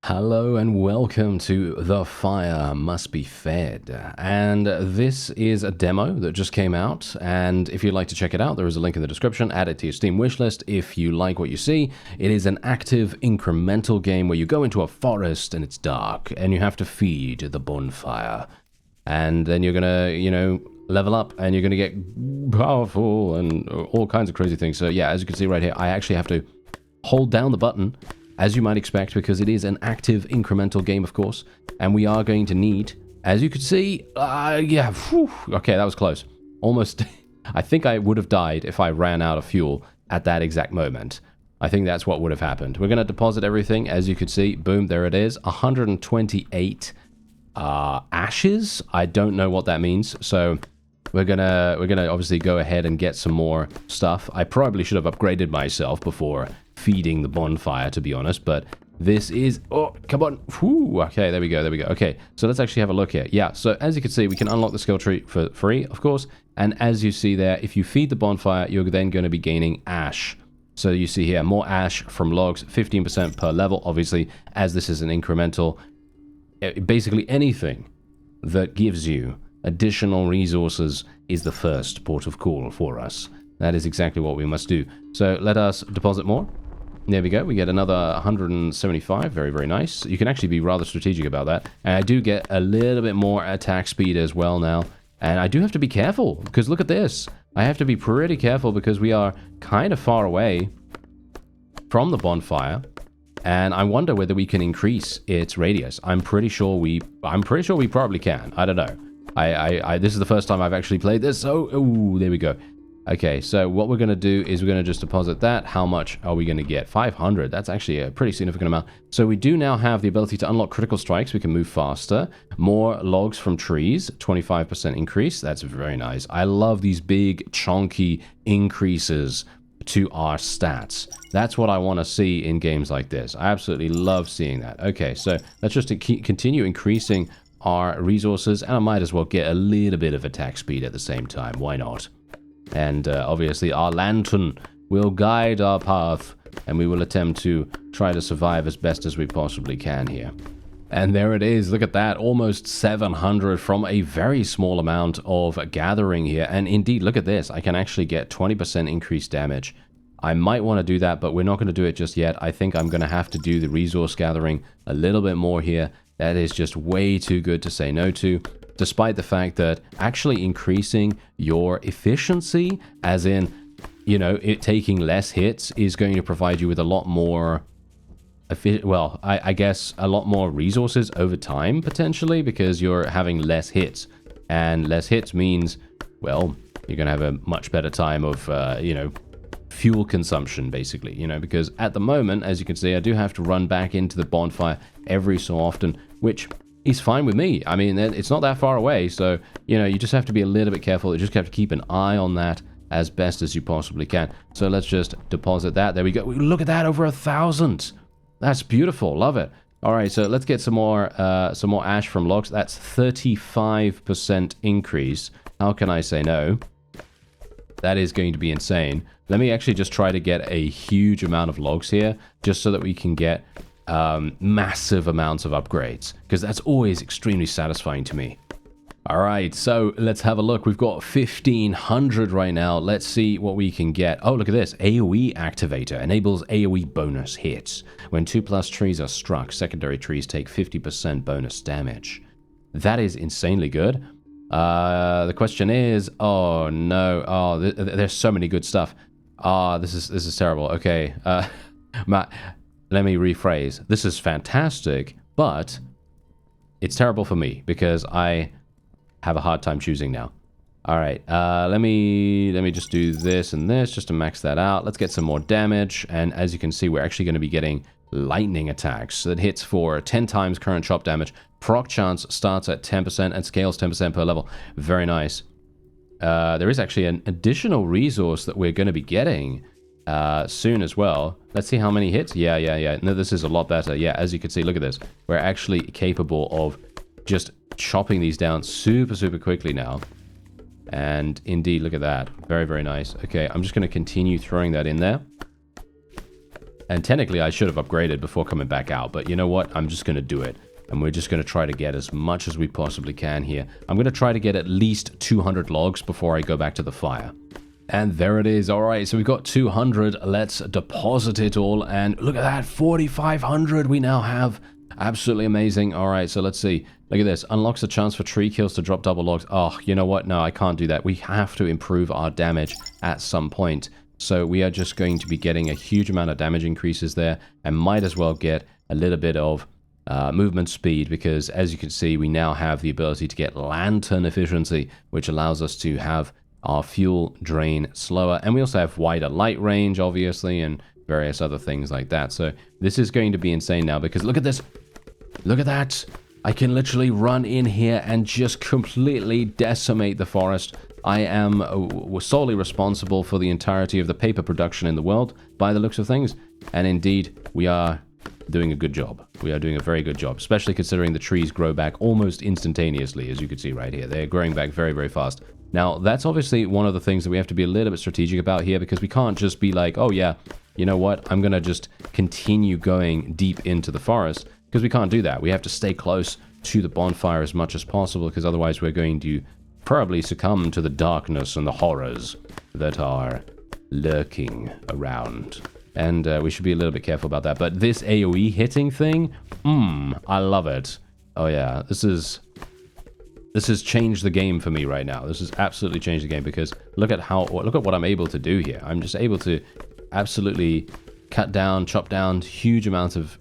Hello and welcome to The Fire Must Be Fed. And this is a demo that just came out. And if you'd like to check it out, there is a link in the description. Add it to your Steam wishlist if you like what you see. It is an active incremental game where you go into a forest and it's dark and you have to feed the bonfire. And then you're gonna, level up and you're gonna get powerful and all kinds of crazy things. So yeah, as you can see right here, I actually have to hold down the button, as you might expect, because it is an active incremental game, of course. And we are going to need, as you can see, okay, that was close. Almost, I think I would have died if I ran out of fuel at that exact moment. I think that's what would have happened. We're going to deposit everything, as you can see. Boom, there it is. 128 ashes. I don't know what that means, so we're gonna obviously go ahead and get some more stuff. I probably should have upgraded myself before feeding the bonfire, to be honest, but this is, oh, come on. Whew. Okay, there we go. Okay, so let's actually have a look here. Yeah, so as you can see, we can unlock the skill tree for free, of course, and as you see there, if you feed the bonfire, you're then going to be gaining ash. So you see here, more ash from logs, 15% per level. Obviously, as this is an incremental, basically anything that gives you additional resources is the first port of call for us. That is exactly what we must do. So let us deposit more. There we go. We get another 175. Very, very nice. You can actually be rather strategic about that. And I do get a little bit more attack speed as well now. And I do have to be careful, because look at this. I have to be pretty careful because we are kind of far away from the bonfire. And I wonder whether we can increase its radius. I'm pretty sure we probably can. I don't know. This is the first time I've actually played this. So, ooh, there we go. Okay, so what we're going to do is we're going to just deposit that. How much are we going to get? 500. That's actually a pretty significant amount. So we do now have the ability to unlock critical strikes. We can move faster. More logs from trees. 25% increase. That's very nice. I love these big, chunky increases to our stats. That's what I want to see in games like this. I absolutely love seeing that. Okay, so let's just continue increasing our resources. And I might as well get a little bit of attack speed at the same time. Why not? And obviously our lantern will guide our path, and we will attempt to try to survive as best as we possibly can here. And there it is. Look at that. Almost 700 from a very small amount of gathering here. And indeed, look at this. I can actually get 20% increased damage. I might want to do that, but we're not going to do it just yet. I think I'm going to have to do the resource gathering a little bit more here. That is just way too good to say no to. Despite the fact that actually increasing your efficiency, as in, it taking less hits, is going to provide you with a lot more, I guess a lot more resources over time, potentially, because you're having less hits. And less hits means, well, you're going to have a much better time of, fuel consumption, basically, because at the moment, as you can see, I do have to run back into the bonfire every so often, which is fine with me. I mean, it's not that far away, so, you just have to be a little bit careful. You just have to keep an eye on that as best as you possibly can. So let's just deposit that. There we go. Look at that, over 1,000. That's beautiful. Love it. All right, so let's get some more ash from logs. That's 35% increase. How can I say no? That is going to be insane. Let me actually just try to get a huge amount of logs here, just so that we can get massive amounts of upgrades, because that's always extremely satisfying to me. All right, so let's have a look. We've got 1,500 right now. Let's see what we can get. Oh, look at this. AoE activator enables AoE bonus hits. When 2+ trees are struck, secondary trees take 50% bonus damage. That is insanely good. The question is, oh no, oh, there's so many good stuff. This is terrible. Okay, Matt, let me rephrase. This is fantastic, but it's terrible for me because I have a hard time choosing now. All right, let me just do this and this just to max that out. Let's get some more damage, and as you can see, we're actually going to be getting lightning attacks that hits for 10 times current chop damage. Proc chance starts at 10% and scales 10% per level. Very nice. There is actually an additional resource that we're going to be getting soon as well. Let's see how many hits. Yeah. No, this is a lot better. Yeah, as you can see, look at this. We're actually capable of just chopping these down super, super quickly now. And indeed, look at that. Very, very nice. Okay, I'm just going to continue throwing that in there. And technically, I should have upgraded before coming back out. But you know what? I'm just going to do it. And we're just going to try to get as much as we possibly can here. I'm going to try to get at least 200 logs before I go back to the fire. And there it is. All right, so we've got 200. Let's deposit it all. And look at that, 4,500 we now have. Absolutely amazing. All right, so let's see. Look at this. Unlocks a chance for tree kills to drop double logs. Oh, you know what? No, I can't do that. We have to improve our damage at some point. So we are just going to be getting a huge amount of damage increases there. And might as well get a little bit of movement speed, because as you can see, we now have the ability to get lantern efficiency, which allows us to have our fuel drain slower. And we also have wider light range, obviously, and various other things like that. So this is going to be insane now, because look at this. Look at that. I can literally run in here and just completely decimate the forest. I am solely responsible for the entirety of the paper production in the world, by the looks of things. And indeed, we are doing a good job. We are doing a very good job, especially considering the trees grow back almost instantaneously, as you can see right here. They're growing back very, very fast. Now, that's obviously one of the things that we have to be a little bit strategic about here, because we can't just be like, oh yeah, you know what, I'm going to just continue going deep into the forest, because we can't do that. We have to stay close to the bonfire as much as possible, because otherwise we're going to probably succumb to the darkness and the horrors that are lurking around. And we should be a little bit careful about that. But this AoE hitting thing, I love it. Oh yeah, this has changed the game for me right now. This has absolutely changed the game, because look at what I'm able to do here. I'm just able to absolutely cut down, chop down huge amounts of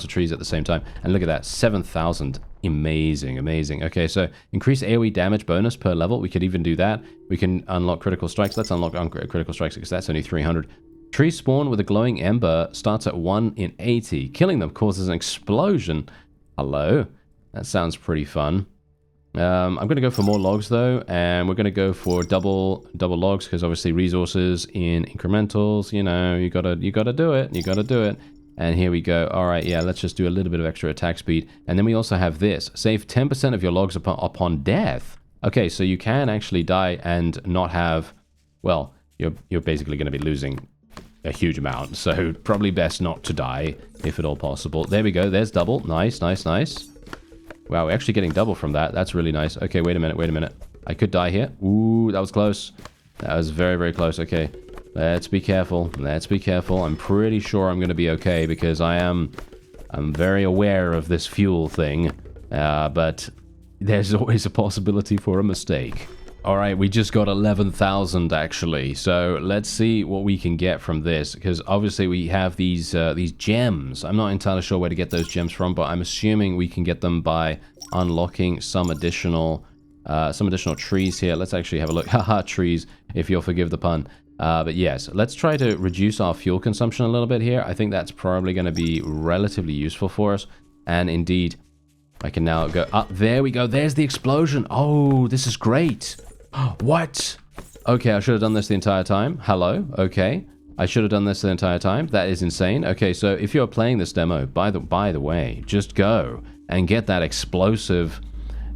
trees at the same time. And look at that, 7,000. Amazing, amazing. Okay, so increase AoE damage bonus per level. We could even do that. We can unlock critical strikes. Let's unlock critical strikes, because that's only 300. Trees spawn with a glowing ember starts at 1 in 80. Killing them causes an explosion. Hello. That sounds pretty fun. I'm going to go for more logs though, and we're going to go for double logs, because obviously resources in incrementals, you know, you gotta do it. And here we go. All right, yeah, let's just do a little bit of extra attack speed. And then we also have this. Save 10% of your logs upon death. Okay, so you can actually die and not have, well, you're basically going to be losing a huge amount. So probably best not to die, if at all possible. There we go. There's double. Nice, nice, nice. Wow, we're actually getting double from that. That's really nice. Okay, wait a minute. I could die here. Ooh, that was close. That was very, very close. Okay, let's be careful. Let's be careful. I'm pretty sure I'm going to be okay, because I'm very aware of this fuel thing. But there's always a possibility for a mistake. All right, we just got 11,000 actually. So let's see what we can get from this, because obviously we have these gems. I'm not entirely sure where to get those gems from, but I'm assuming we can get them by unlocking some additional trees here. Let's actually have a look. Haha, trees, if you'll forgive the pun. But yes, let's try to reduce our fuel consumption a little bit here. I think that's probably going to be relatively useful for us. And indeed, I can now go up. There we go. There's the explosion. Oh, this is great. What? Okay, I should have done this the entire time. Hello. Okay. I should have done this the entire time. That is insane. Okay, so if you're playing this demo, by the way, just go and get that explosive...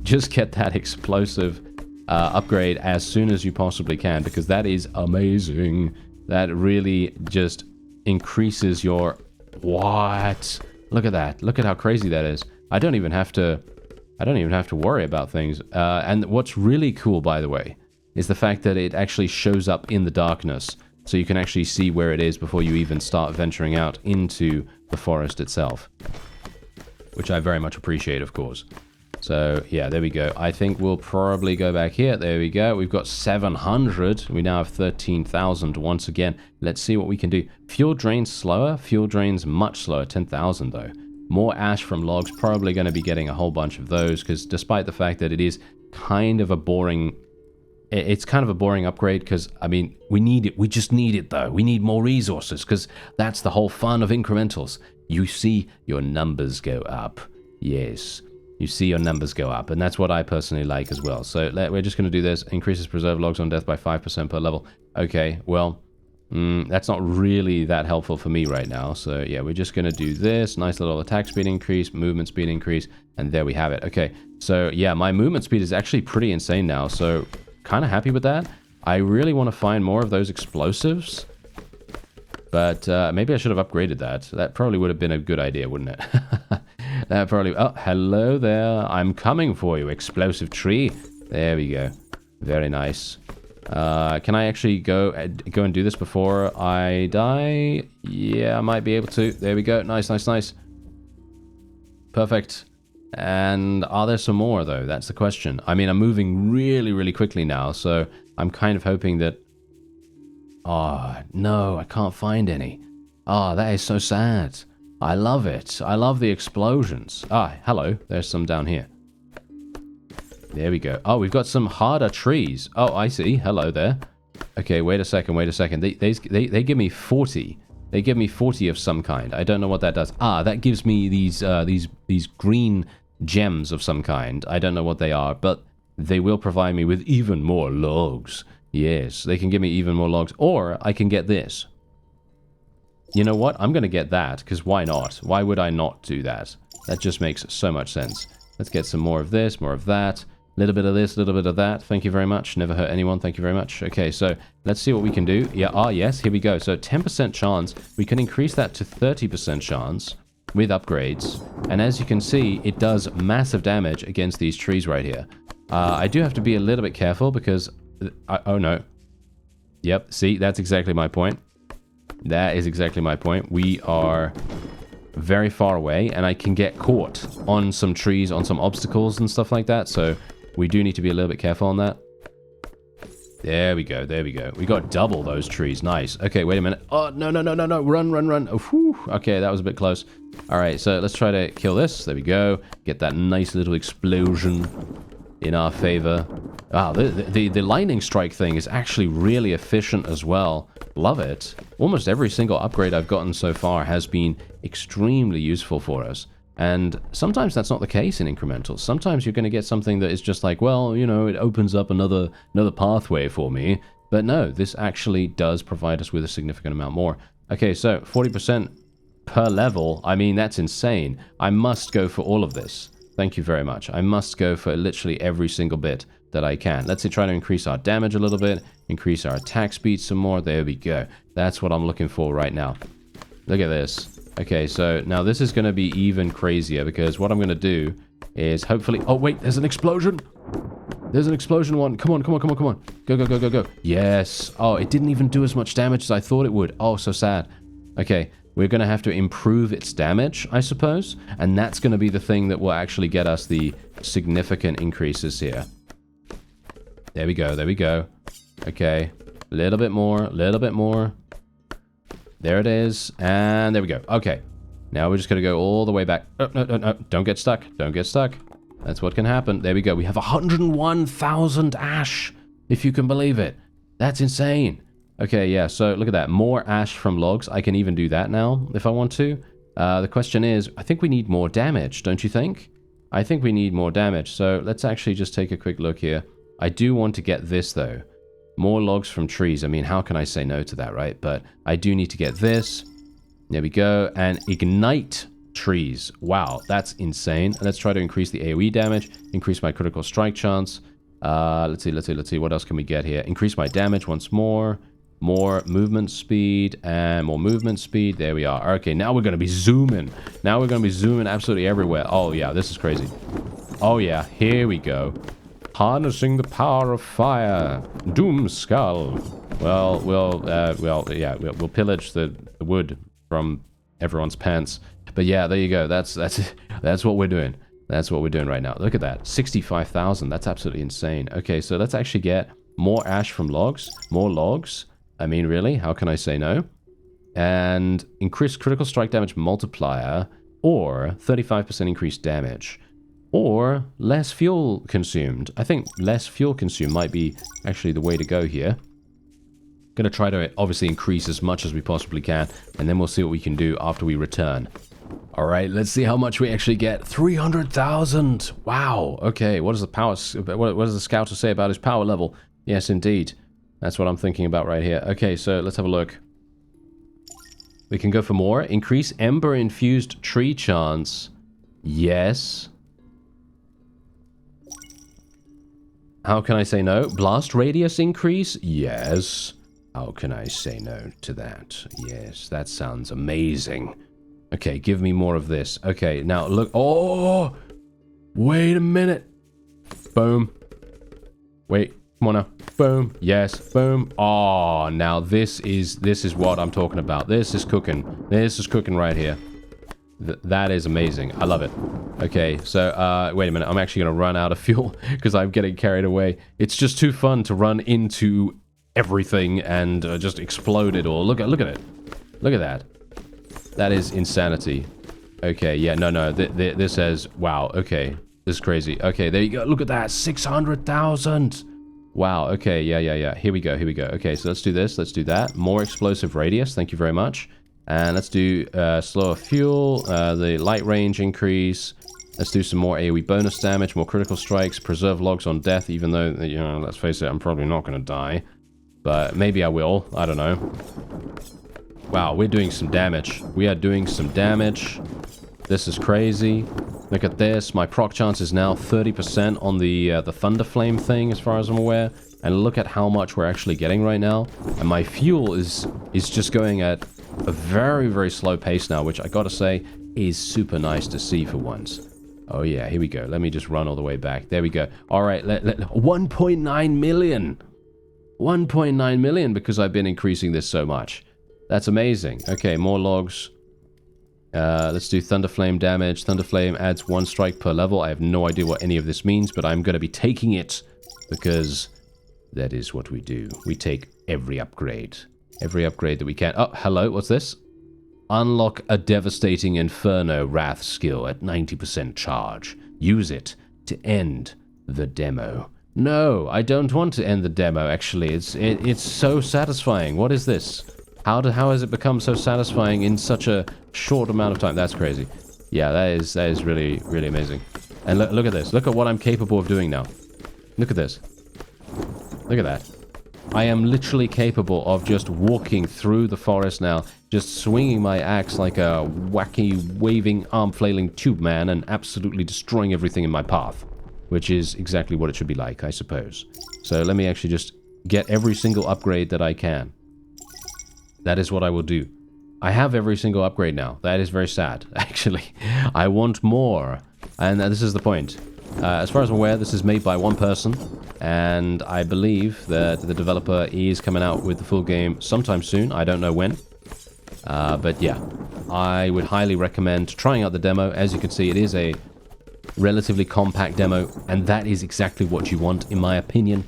Just get that explosive upgrade as soon as you possibly can, because that is amazing. That really just increases your... What? Look at that. Look at how crazy that is. I don't even have to worry about things. And what's really cool, by the way, is the fact that it actually shows up in the darkness. So you can actually see where it is before you even start venturing out into the forest itself. Which I very much appreciate, of course. So, yeah, there we go. I think we'll probably go back here. There we go. We've got 700. We now have 13,000 once again. Let's see what we can do. Fuel drains slower. Fuel drains much slower. 10,000, though. More ash from logs. Probably going to be getting a whole bunch of those, because despite the fact that it is kind of a boring... It's kind of a boring upgrade, because, I mean, we need it. We just need it, though. We need more resources, because that's the whole fun of incrementals. You see your numbers go up. Yes. You see your numbers go up, and that's what I personally like as well. So we're just going to do this. Increases preserved logs on death by 5% per level. Okay, well, that's not really that helpful for me right now. So yeah, we're just going to do this. Nice little attack speed increase, movement speed increase, and there we have it. Okay, so yeah, my movement speed is actually pretty insane now. So kind of happy with that. I really want to find more of those explosives. But maybe I should have upgraded that. That probably would have been a good idea, wouldn't it? That probably... Oh, hello there. I'm coming for you, explosive tree. There we go. Very nice. Can I actually go and do this before I die? Yeah, I might be able to. There we go. Nice, nice, nice. Perfect. And are there some more, though? That's the question. I mean, I'm moving really, really quickly now, so I'm kind of hoping that... Oh, no, I can't find any. Oh, that is so sad. I love it. I love the explosions. Ah, hello. There's some down here. There we go. Oh, we've got some harder trees. Oh, I see. Hello there. Okay, wait a second, wait a second. They give me 40. They give me 40 of some kind. I don't know what that does. Ah, that gives me these green gems of some kind. I don't know what they are, but they will provide me with even more logs. Yes, they can give me even more logs. Or I can get this. You know what? I'm going to get that, because why not? Why would I not do that? That just makes so much sense. Let's get some more of this, more of that. A little bit of this, a little bit of that. Thank you very much. Never hurt anyone. Thank you very much. Okay, so let's see what we can do. Yeah, yes, here we go. So 10% chance. We can increase that to 30% chance with upgrades. And as you can see, it does massive damage against these trees right here. I do have to be a little bit careful because... oh, no. Yep, see, that's exactly my point. That is exactly my point. We are very far away, and I can get caught on some trees, on some obstacles and stuff like that, so we do need to be a little bit careful on that. There we go, there we go. We got double those trees. Nice. Okay, wait a minute. Oh, no, no, no, no, no. Run, run, run. Oh, whew. Okay, that was a bit close. All right, so let's try to kill this. There we go. Get that nice little explosion in our favor. Wow, the lightning strike thing is actually really efficient as well. Love it. Almost every single upgrade I've gotten so far has been extremely useful for us. And sometimes that's not the case in incrementals. Sometimes you're going to get something that is just like, well, you know, it opens up another pathway for me. But no, this actually does provide us with a significant amount more. Okay, so 40% per level. I mean, that's insane. I must go for all of this. Thank you very much. I must go for literally every single bit that I can. Let's try to increase our damage a little bit, increase our attack speed some more. There we go. That's what I'm looking for right now. Look at this. Okay, so now this is going to be even crazier because what I'm going to do is hopefully... Oh, wait, there's an explosion. There's an explosion one. Come on, come on, come on, come on. Go, go, go, go, go. Yes. Oh, it didn't even do as much damage as I thought it would. Oh, so sad. Okay, we're going to have to improve its damage, I suppose. And that's going to be the thing that will actually get us the significant increases here. There we go, there we go. Okay, a little bit more, a little bit more. There it is, and there we go. Okay, now we're just going to go all the way back. Oh, no, no, no, don't get stuck, don't get stuck. That's what can happen. There we go, we have 101,000 ash, if you can believe it. That's insane. Okay, yeah, so look at that. More ash from logs. I can even do that now, if I want to. The question is, I think we need more damage, don't you think? I think we need more damage, so let's actually just take a quick look here. I do want to get this, though. More logs from trees. I mean, how can I say no to that, right? But I do need to get this. There we go. And ignite trees. Wow, that's insane. Let's try to increase the AoE damage. Increase my critical strike chance. Let's see. What else can we get here? Increase my damage once more. More movement speed and more movement speed. There we are. Okay, now we're going to be zooming. Now we're going to be zooming absolutely everywhere. Oh, yeah, this is crazy. Oh, yeah, here we go. Harnessing the power of fire. Doom Skull. Well, we'll pillage the wood from everyone's pants. But yeah, there you go. That's what we're doing. That's what we're doing right now. Look at that. 65,000. That's absolutely insane. Okay, so let's actually get more ash from logs. More logs. I mean, really? How can I say no? And increase critical strike damage multiplier or 35% increased damage. Or less fuel consumed. I think less fuel consumed might be actually the way to go here. Going to try to obviously increase as much as we possibly can, and then we'll see what we can do after we return. All right, let's see how much we actually get. 300,000. Wow. Okay, what does the power? What does the scouter say about his power level? Yes, indeed. That's what I'm thinking about right here. Okay, so let's have a look. We can go for more. Increase Ember infused tree chance. Yes. How can I say no? Blast radius increase? Yes. How can I say no to that? Yes, that sounds amazing. Okay, give me more of this. Okay, now look. Oh! Wait a minute. Boom. Wait, come on now. Boom. Yes. Boom. Oh, now this is what I'm talking about. This is cooking. This is cooking right here. That is amazing. I love it. Okay, so, wait a minute. I'm actually going to run out of fuel because I'm getting carried away. It's just too fun to run into everything and just explode it all. Look at it. Look at that. That is insanity. Okay, yeah, no. This says, wow, okay. This is crazy. Okay, there you go. Look at that. 600,000. Wow, okay, yeah. Here we go. Okay, so let's do this. Let's do that. More explosive radius. Thank you very much. And let's do slower fuel, the light range increase. Let's do some more AoE bonus damage, more critical strikes, preserve logs on death, even though, you know, let's face it, I'm probably not going to die. But maybe I will. I don't know. Wow, we're doing some damage. We are doing some damage. This is crazy. Look at this. My proc chance is now 30% on the Thunder Flame thing, as far as I'm aware. And look at how much we're actually getting right now. And my fuel is just going at a very, very slow pace now, which I gotta say is super nice to see for once. Oh yeah, here we go. Let me just run all the way back. There we go. All right, 1.9 million. 1.9 million because I've been increasing this so much. That's amazing. Okay, more logs. Let's do Thunder Flame damage. Thunder Flame adds 1 strike per level. I have no idea what any of this means, but I'm going to be taking it because that is what we do. We take every upgrade. Every upgrade that we can. Oh, hello. What's this? Unlock a devastating Inferno Wrath skill at 90% charge. Use it to end the demo. No, I don't want to end the demo, actually. It's so satisfying. What is this? How has it become so satisfying in such a short amount of time? That's crazy. Yeah, that is really, really amazing. And look at this. Look at what I'm capable of doing now. Look at this. Look at that. I am literally capable of just walking through the forest now, just swinging my axe like a wacky, waving, arm-flailing tube man and absolutely destroying everything in my path. Which is exactly what it should be like, I suppose. So let me actually just get every single upgrade that I can. That is what I will do. I have every single upgrade now. That is very sad, actually. I want more. And this is the point. As far as I'm aware, this is made by one person. And I believe that the developer is coming out with the full game sometime soon. I don't know when. But yeah, I would highly recommend trying out the demo. As you can see, it is a relatively compact demo. And that is exactly what you want, in my opinion.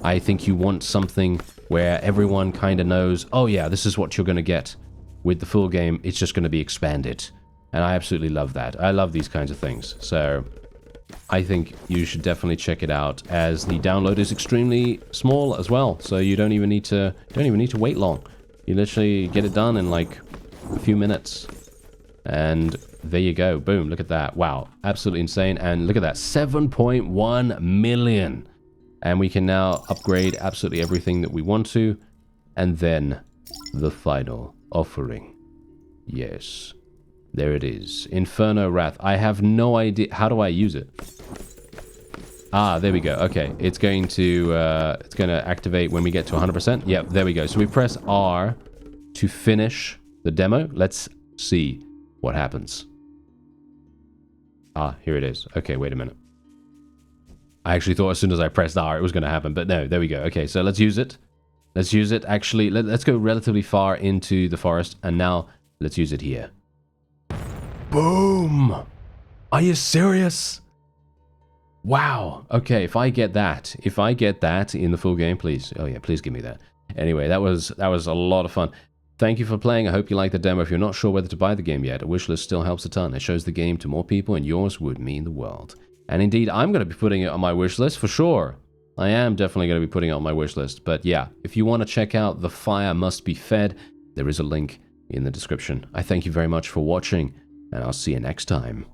I think you want something where everyone kind of knows, oh yeah, this is what you're going to get. With the full game, it's just going to be expanded. And I absolutely love that. I love these kinds of things. So I think you should definitely check it out, as the download is extremely small as well. So you don't even need to wait long. You literally get it done in like a few minutes. And there you go. Boom, look at that. Wow, absolutely insane. And look at that, 7.1 million. And we can now upgrade absolutely everything that we want to. And then the final offering. Yes. There it is. Inferno Wrath. I have no idea. How do I use it? Ah, there we go. Okay. It's going to activate when we get to 100%. Yep, there we go. So we press R to finish the demo. Let's see what happens. Ah, here it is. Okay, wait a minute. I actually thought as soon as I pressed R it was going to happen, but no, there we go. Okay, so let's use it. Let's use it. Actually, let's go relatively far into the forest, and now let's use it here. Boom! Are you serious? Wow. Okay, if I get that in the full game, please. Oh yeah, please give me that. Anyway, that was a lot of fun. Thank you for playing. I hope you liked the demo. If you're not sure whether to buy the game yet, a wishlist still helps a ton. It shows the game to more people, and yours would mean the world. And indeed, I'm going to be putting it on my wish list for sure. I am definitely going to be putting it on my wish list. But yeah, if you want to check out The Fire Must Be Fed, there is a link in the description. I thank you very much for watching, and I'll see you next time.